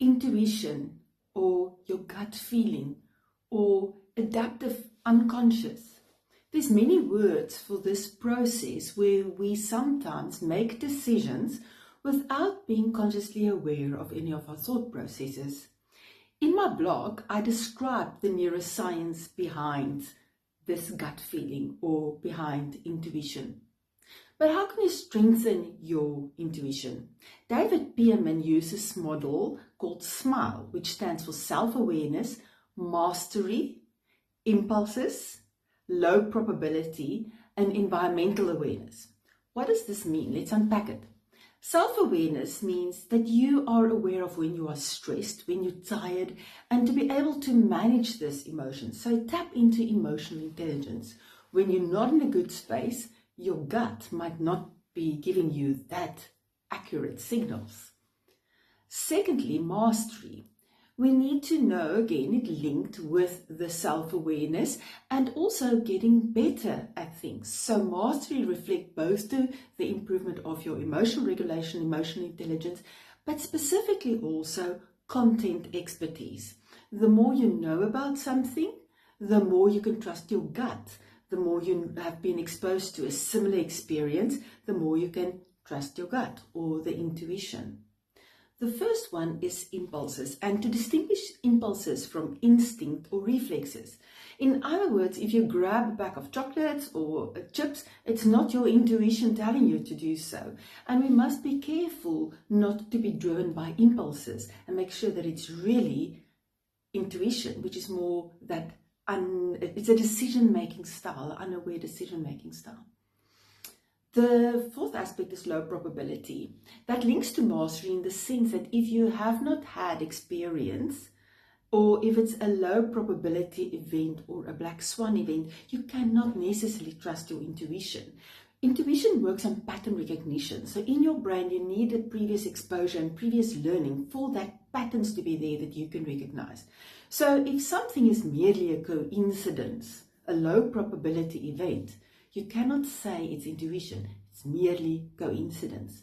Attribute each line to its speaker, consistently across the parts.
Speaker 1: intuition or your gut feeling or adaptive unconscious. There's many words for this process where we sometimes make decisions without being consciously aware of any of our thought processes. In my blog, I describe the neuroscience behind this gut feeling or behind intuition. But how can you strengthen your intuition? David Pearman uses this model called SMILE, which stands for self-awareness, mastery, impulses, low probability, and environmental awareness. What does this mean? Let's unpack it. Self-awareness means that you are aware of when you are stressed, when you're tired, and to be able to manage this emotion. So tap into emotional intelligence. When you're not in a good space, your gut might not be giving you that accurate signals. Secondly, mastery. We need to know, again, it linked with the self-awareness and also getting better at things. So mastery reflects both the improvement of your emotional regulation, emotional intelligence, but specifically also content expertise. The more you know about something, the more you can trust your gut. The more you have been exposed to a similar experience, the more you can trust your gut or the intuition. The first one is impulses, and to distinguish impulses from instinct or reflexes. In other words, if you grab a bag of chocolates or chips, it's not your intuition telling you to do so. And we must be careful not to be driven by impulses and make sure that it's really intuition, which is more that it's a decision-making style, unaware decision-making style. The fourth aspect is low probability. That links to mastery in the sense that if you have not had experience, or if it's a low probability event or a black swan event, you cannot necessarily trust your intuition. Intuition works on pattern recognition. So in your brain, you need a previous exposure and previous learning for that patterns to be there that you can recognize. So if something is merely a coincidence, a low probability event, you cannot say it's intuition, it's merely coincidence.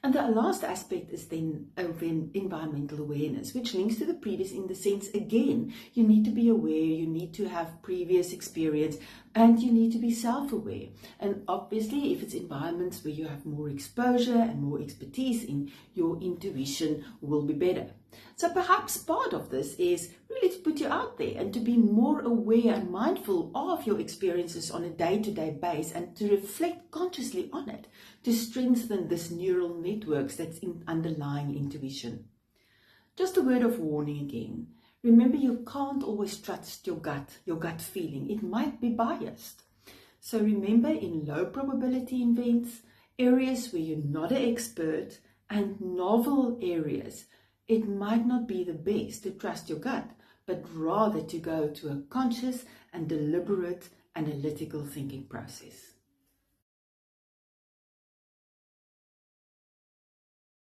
Speaker 1: And the last aspect is then environmental awareness, which links to the previous in the sense, again, you need to be aware, you need to have previous experience, and you need to be self-aware. And obviously, if it's environments where you have more exposure and more expertise in, your intuition will be better. So perhaps part of this is really to put you out there and to be more aware and mindful of your experiences on a day-to-day basis and to reflect consciously on it to strengthen this neural networks that's in underlying intuition. Just a word of warning again. Remember, you can't always trust your gut feeling. It might be biased. So remember, in low probability events, areas where you're not an expert and novel areas, it might not be the best to trust your gut, but rather to go to a conscious and deliberate analytical thinking process.